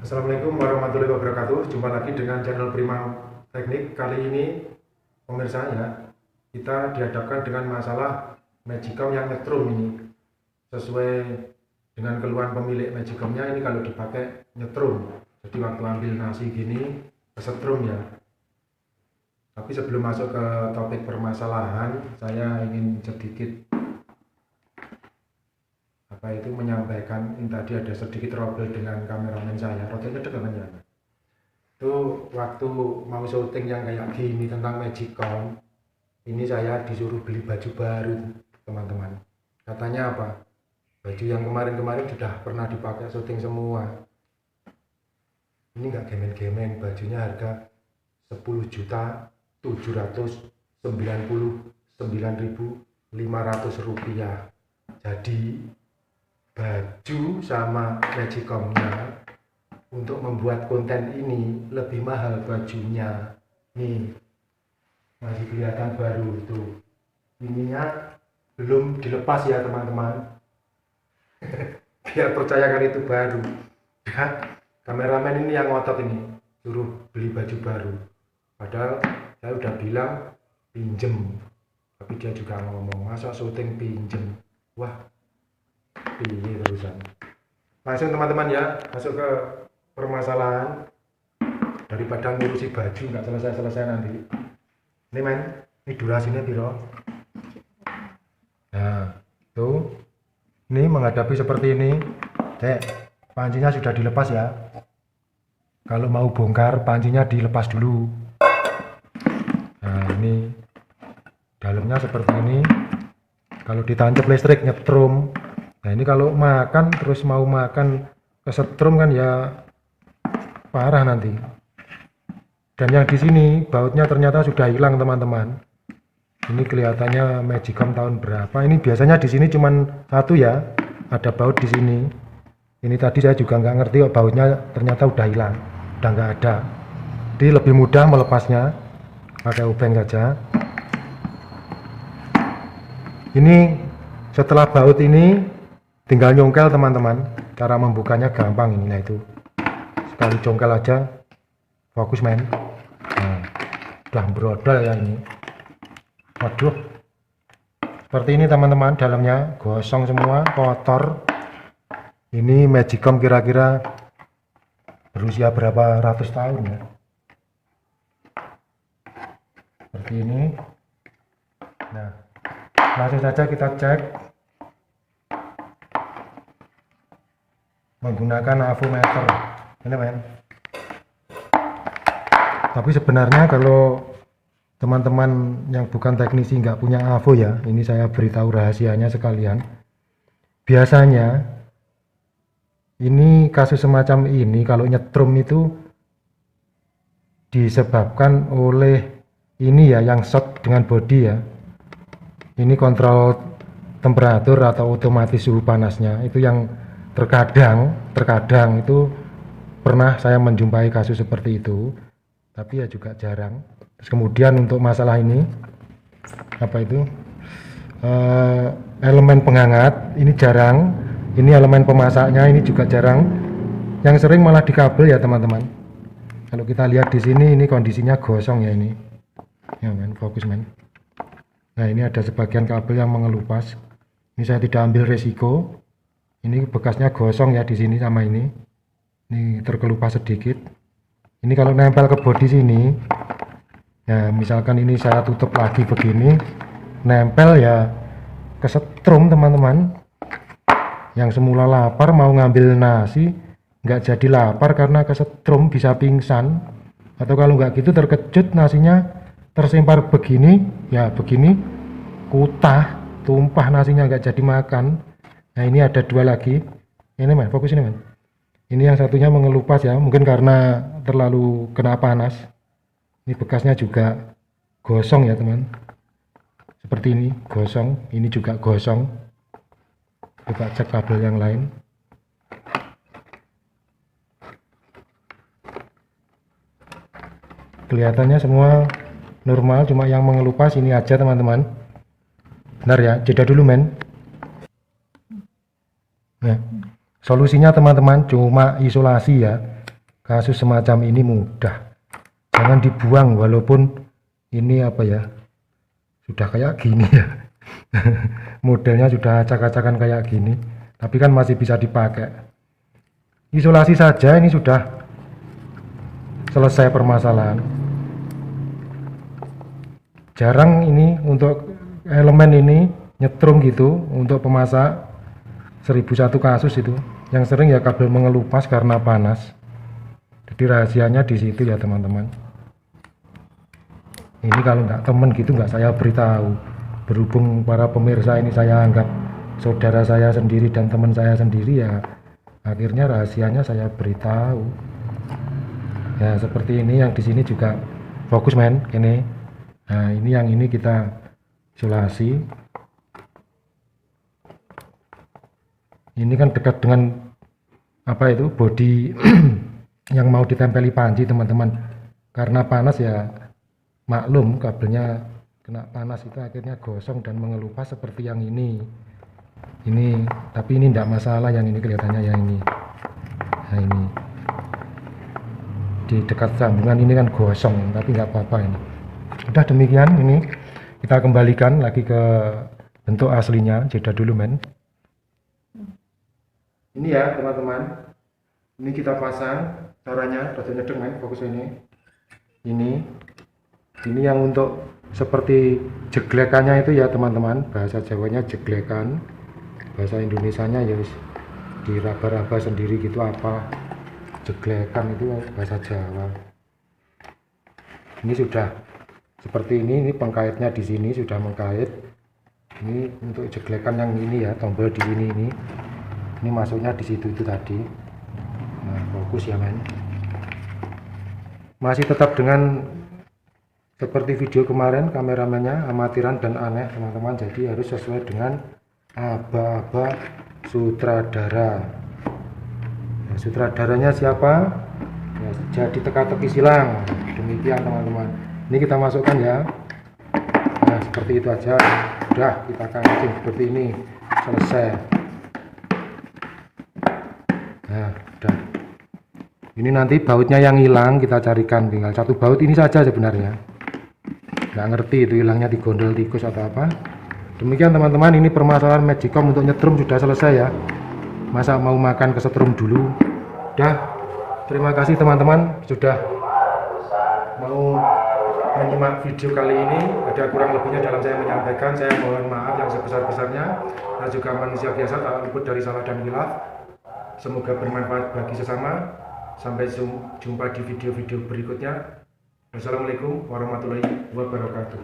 Assalamualaikum warahmatullahi wabarakatuh. Jumpa lagi dengan channel Prima Teknik. Kali ini pemirsa ya, kita dihadapkan dengan masalah Magicom yang nyetrum ini. Sesuai dengan keluhan pemilik Magicomnya, ini kalau dipakai nyetrum. Jadi waktu ambil nasi gini kesetrum ya. Tapi sebelum masuk ke topik permasalahan, saya ingin sedikit menyampaikan. Ini tadi ada sedikit trouble dengan kameramen saya, rodanya dekat ya. Itu waktu mau syuting yang kayak gini tentang Magicom, ini saya disuruh beli baju baru teman-teman. Katanya apa? Baju yang kemarin-kemarin sudah pernah dipakai syuting semua. Ini nggak gemen-gemen, bajunya harga 10.799.500 rupiah. Jadi baju sama Magicomnya untuk membuat konten ini lebih mahal bajunya. Nih masih kelihatan baru itu, ininya belum dilepas ya teman-teman. Biar percayakan itu baru ya. Kameramen ini yang ngotot ini, suruh beli baju baru, padahal saya udah bilang pinjem, tapi dia juga ngomong masa syuting pinjem. Wah, ini terusan. Langsung teman-teman ya, masuk ke permasalahan. Daripada ngurusi baju nggak selesai-selesai nanti. Ini men, ini durasinya biro. Nah, tuh. Ini menghadapi seperti ini. Pancinya sudah dilepas ya. Kalau mau bongkar, pancinya dilepas dulu. Nah, ini dalamnya seperti ini. Kalau ditancap listrik nyetrum. Nah, ini kalau makan terus mau makan kesetrum kan ya parah nanti. Dan yang di sini bautnya ternyata sudah hilang teman-teman. Ini kelihatannya Magicom tahun berapa? Ini biasanya di sini cuman satu ya, ada baut di sini. Ini tadi saya juga nggak ngerti, bautnya ternyata udah hilang, udah nggak ada. Jadi lebih mudah melepasnya pakai obeng saja. Ini setelah baut ini tinggal nyongkel teman-teman. Cara membukanya gampang ini, nah itu sekali congkel aja, fokus men. Nah, udah brodol ya ini. Waduh, seperti ini teman-teman, dalamnya gosong semua, kotor. Ini Magicom kira-kira berusia berapa ratus tahun ya. Seperti ini. Nah, langsung saja kita cek menggunakan avometer ini men. Tapi sebenarnya kalau teman-teman yang bukan teknisi nggak punya avo ya, ini saya beritahu rahasianya sekalian. Biasanya ini kasus semacam ini kalau nyetrum itu disebabkan oleh ini ya, yang short dengan body ya. Ini kontrol temperatur atau otomatis suhu panasnya, itu yang terkadang itu pernah saya menjumpai kasus seperti itu, tapi ya juga jarang. Terus kemudian untuk masalah ini apa itu elemen penghangat ini jarang, ini elemen pemasaknya ini juga jarang. Yang sering malah di kabel ya teman-teman. Kalau kita lihat di sini ini kondisinya gosong ya ini. Ya men, fokus men. Nah, ini ada sebagian kabel yang mengelupas. Ini saya tidak ambil resiko. Ini bekasnya gosong ya di sini sama ini. Ini terkelupas sedikit. Ini kalau nempel ke bodi sini, ya misalkan ini saya tutup lagi begini, nempel ya kesetrum teman-teman. Yang semula lapar mau ngambil nasi, nggak jadi lapar karena kesetrum, bisa pingsan. Atau kalau nggak gitu terkejut nasinya tersempar begini, ya begini, kutah, tumpah nasinya nggak jadi makan. Nah, ini ada dua lagi. Ini men, fokus ini men. Ini yang satunya mengelupas ya, mungkin karena terlalu kena panas. Ini bekasnya juga gosong ya teman. Seperti ini, gosong. Ini juga gosong. Coba cek kabel yang lain. Kelihatannya semua normal, cuma yang mengelupas ini aja teman-teman. Benar ya, jeda dulu men. Nah, solusinya teman-teman cuma isolasi ya. kasus semacam ini mudah, jangan dibuang walaupun ini apa ya, sudah kayak gini ya. Modelnya sudah acak-acakan kayak gini, tapi kan masih bisa dipakai. Isolasi saja ini sudah selesai permasalahan. Jarang ini untuk elemen ini nyetrum gitu untuk pemasak 1001 kasus itu. Yang sering ya kabel mengelupas karena panas. Jadi rahasianya di situ ya teman-teman. Ini kalau nggak temen gitu nggak saya beritahu. Berhubung para pemirsa ini saya anggap saudara saya sendiri dan teman saya sendiri, ya akhirnya rahasianya saya beritahu. Ya seperti ini, yang di sini juga fokus men ini. Nah ini yang ini kita isolasi. Ini kan dekat dengan apa itu bodi yang mau ditempeli panci teman-teman. Karena panas ya maklum, kabelnya kena panas itu akhirnya gosong dan mengelupas seperti yang ini. Tapi ini tidak masalah, yang ini kelihatannya yang ini. Nah ini di dekat sambungan ini kan gosong, tapi nggak apa-apa ini. Udah demikian, ini kita kembalikan lagi ke bentuk aslinya. Jeda dulu men. Ini ya teman-teman, ini kita pasang caranya, rada nyedeng men, fokus ini. Ini yang untuk seperti jeglekannya itu ya teman-teman, bahasa Jawanya jeglekan, bahasa Indonesianya ya diraba-raba sendiri gitu, apa jeglekan itu bahasa Jawa. Ini sudah seperti ini pengkaitnya di sini sudah mengkait. Ini untuk jeglekan yang ini ya, tombol di sini ini masuknya di situ itu tadi. Nah fokus ya men, masih tetap dengan seperti video kemarin, kameramennya amatiran dan aneh teman-teman, jadi harus sesuai dengan aba-aba sutradara. Nah, sutradaranya siapa? Ya, jadi teka-teki silang. Demikian teman-teman. Ini kita masukkan ya. Nah seperti itu aja. Udah kita kancing seperti ini, selesai. Nah udah. Ini nanti bautnya yang hilang kita carikan, tinggal satu baut ini saja sebenarnya. Nggak ngerti itu hilangnya digondol tikus atau apa. Demikian teman-teman, ini permasalahan Magicom untuk nyetrum sudah selesai ya. Masa mau makan kesetrum dulu. Udah, terima kasih teman-teman sudah mau menyimak video kali ini. Ada kurang lebihnya dalam saya menyampaikan, saya mohon maaf yang sebesar-besarnya. Saya juga manusia biasa, tak luput dari salah dan khilaf. Semoga bermanfaat bagi sesama. Sampai jumpa di video-video berikutnya. Wassalamualaikum warahmatullahi wabarakatuh.